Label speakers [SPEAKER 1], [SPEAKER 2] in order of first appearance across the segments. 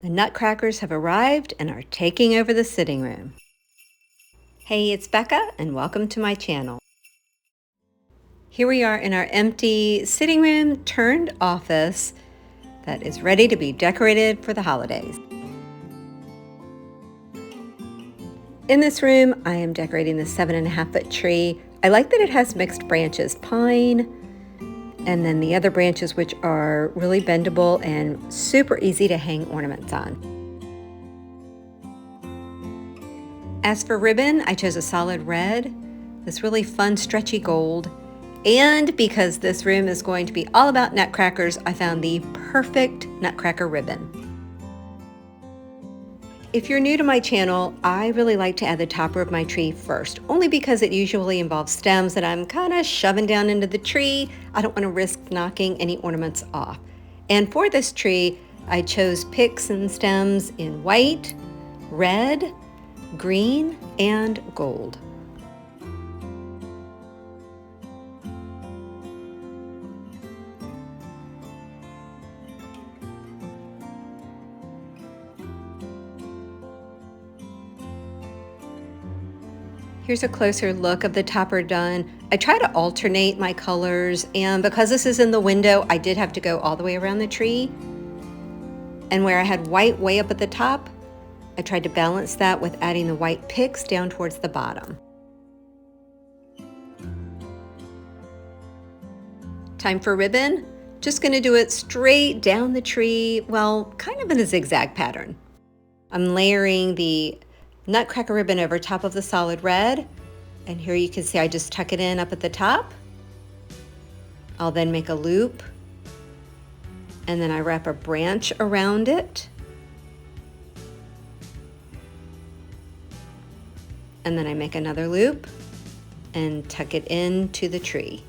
[SPEAKER 1] The Nutcrackers have arrived and are taking over the sitting room. Hey, it's Becca and welcome to my channel. Here we are in our empty sitting room turned office that is ready to be decorated for the holidays. In this room, I am decorating the 7.5-foot tree. I like that it has mixed branches, pine, and then the other branches which are really bendable and super easy to hang ornaments on. As for ribbon, I chose a solid red, this really fun stretchy gold, and because this room is going to be all about nutcrackers, I found the perfect nutcracker ribbon. If you're new to my channel, I really like to add the topper of my tree first, only because it usually involves stems that I'm kind of shoving down into the tree. I don't want to risk knocking any ornaments off. And for this tree, I chose picks and stems in white, red, green, and gold. Here's a closer look of the topper done. I try to alternate my colors, and because this is in the window, I did have to go all the way around the tree. And where I had white way up at the top, I tried to balance that with adding the white picks down towards the bottom. Time for ribbon. Just going to do it straight down the tree, well, kind of in a zigzag pattern. I'm layering the nutcracker ribbon over top of the solid red, and here you can see I just tuck it in up at the top. I'll then make a loop, and then I wrap a branch around it, and then I make another loop and tuck it into the tree.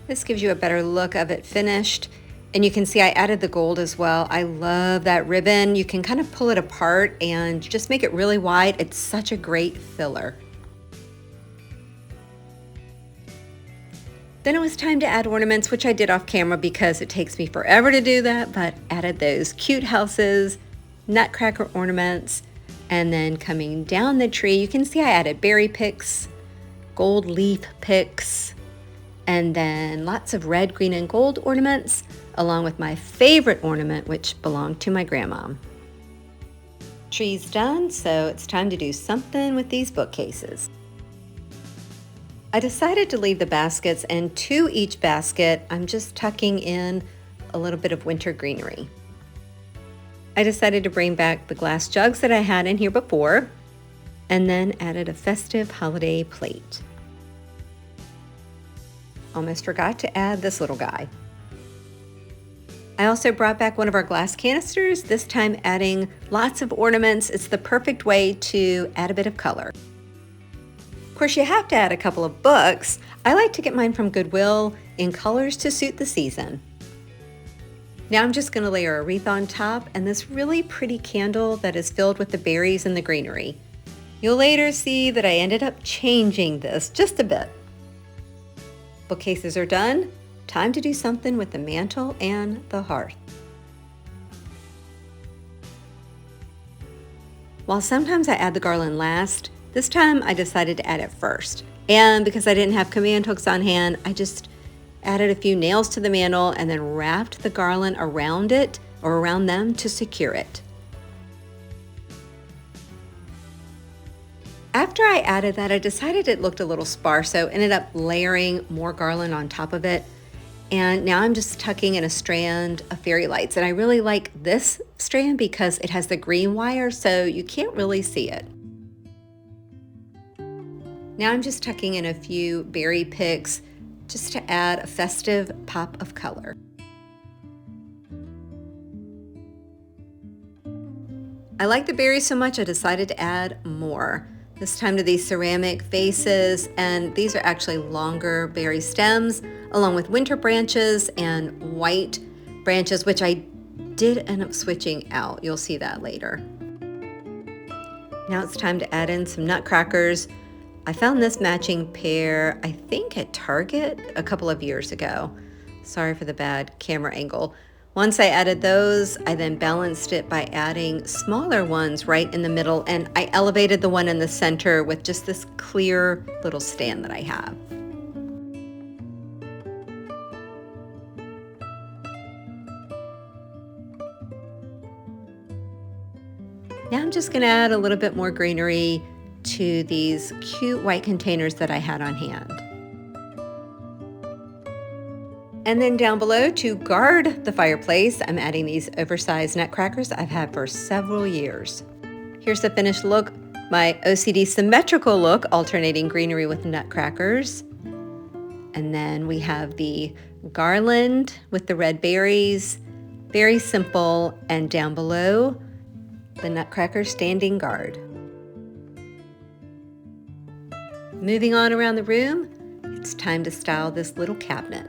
[SPEAKER 1] This gives you a better look of it finished. And you can see I added the gold as well. I love that ribbon. You can kind of pull it apart and just make it really wide. It's such a great filler. Then it was time to add ornaments, which I did off camera because it takes me forever to do that, but added those cute houses, nutcracker ornaments, and then coming down the tree, you can see I added berry picks, gold leaf picks, and then lots of red, green, and gold ornaments, along with my favorite ornament, which belonged to my grandma. Tree's done, so it's time to do something with these bookcases. I decided to leave the baskets, and to each basket, I'm just tucking in a little bit of winter greenery. I decided to bring back the glass jugs that I had in here before, and then added a festive holiday plate. Almost forgot to add this little guy. I also brought back one of our glass canisters, this time adding lots of ornaments. It's the perfect way to add a bit of color. Of course, you have to add a couple of books. I like to get mine from Goodwill in colors to suit the season. Now I'm just going to layer a wreath on top and this really pretty candle that is filled with the berries and the greenery. You'll later see that I ended up changing this just a bit. Bookcases are done. Time to do something with the mantle and the hearth. While sometimes I add the garland last, this time I decided to add it first. And because I didn't have command hooks on hand, I just added a few nails to the mantle and then wrapped the garland around it or around them to secure it. After I added that, I decided it looked a little sparse, so ended up layering more garland on top of it. And now I'm just tucking in a strand of fairy lights. And I really like this strand because it has the green wire, so you can't really see it. Now I'm just tucking in a few berry picks just to add a festive pop of color. I like the berries so much I decided to add more. This time to these ceramic vases, and these are actually longer berry stems along with winter branches and white branches, which I did end up switching out. You'll see that later. Now it's time to add in some nutcrackers. I found this matching pair, I think at Target a couple of years ago. Sorry for the bad camera angle. Once I added those, I then balanced it by adding smaller ones right in the middle, and I elevated the one in the center with just this clear little stand that I have. Now I'm just going to add a little bit more greenery to these cute white containers that I had on hand. And then down below, to guard the fireplace, I'm adding these oversized nutcrackers I've had for several years. Here's the finished look, my OCD symmetrical look, alternating greenery with nutcrackers. And then we have the garland with the red berries, very simple, and down below, the nutcracker standing guard. Moving on around the room, it's time to style this little cabinet.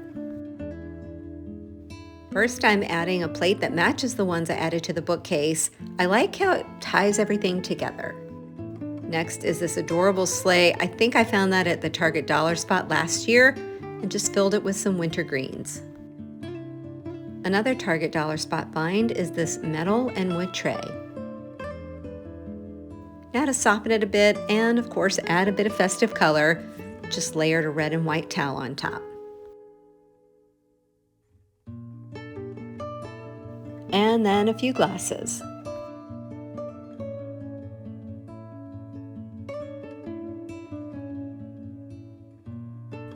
[SPEAKER 1] First, I'm adding a plate that matches the ones I added to the bookcase. I like how it ties everything together. Next is this adorable sleigh. I think I found that at the Target dollar spot last year and just filled it with some winter greens. Another Target dollar spot find is this metal and wood tray. Now to soften it a bit and of course add a bit of festive color, just layered a red and white towel on top. And then a few glasses.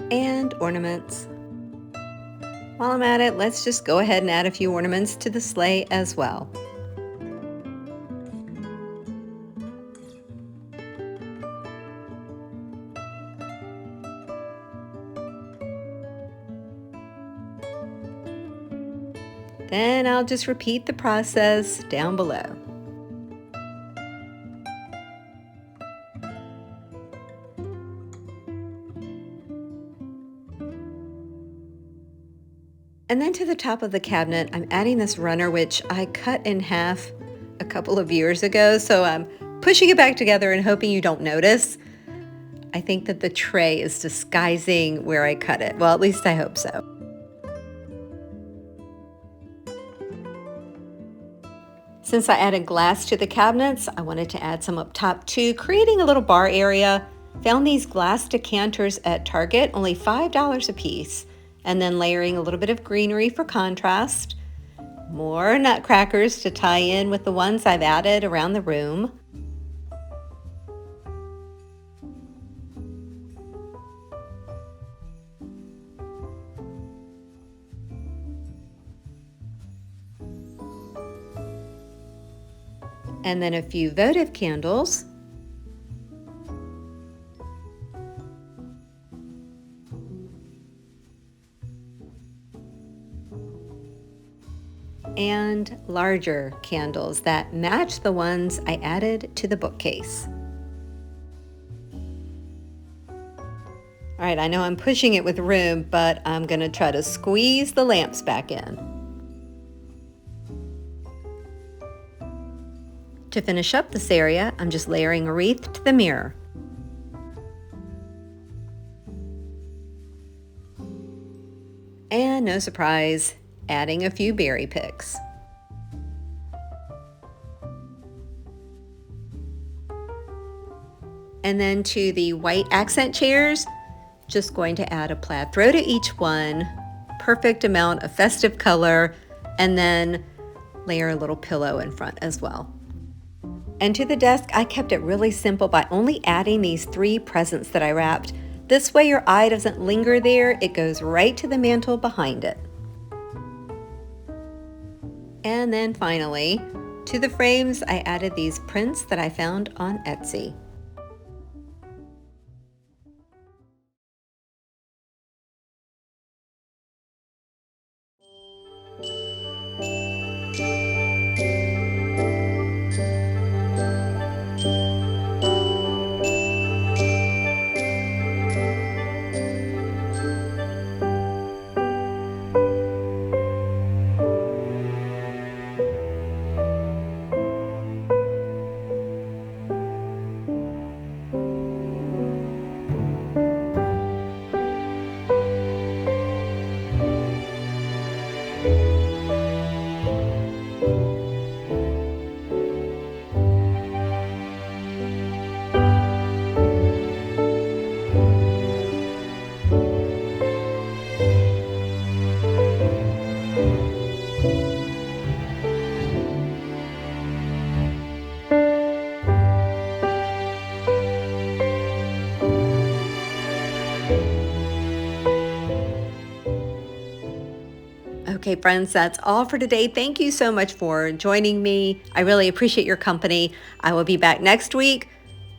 [SPEAKER 1] And ornaments. While I'm at it, let's just go ahead and add a few ornaments to the sleigh as well. Then I'll just repeat the process down below. And then to the top of the cabinet, I'm adding this runner, which I cut in half a couple of years ago. So I'm pushing it back together and hoping you don't notice. I think that the tray is disguising where I cut it. Well, at least I hope so. Since I added glass to the cabinets, I wanted to add some up top too, creating a little bar area. Found these glass decanters at Target, only $5 a piece, and then layering a little bit of greenery for contrast. More nutcrackers to tie in with the ones I've added around the room. And then a few votive candles. And larger candles that match the ones I added to the bookcase. All right, I know I'm pushing it with room, but I'm gonna try to squeeze the lamps back in. To finish up this area, I'm just layering a wreath to the mirror. And no surprise, adding a few berry picks. And then to the white accent chairs, just going to add a plaid throw to each one, perfect amount of festive color, and then layer a little pillow in front as well. And to the desk, I kept it really simple by only adding these 3 presents that I wrapped. This way your eye doesn't linger there, it goes right to the mantle behind it. And then finally, to the frames, I added these prints that I found on Etsy. Okay, friends, that's all for today. Thank you so much for joining me. I really appreciate your company. I will be back next week,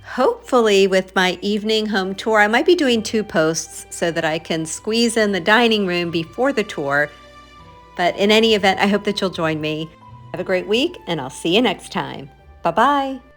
[SPEAKER 1] hopefully with my evening home tour. I might be doing 2 posts so that I can squeeze in the dining room before the tour. But in any event, I hope that you'll join me. Have a great week, and I'll see you next time. Bye-bye.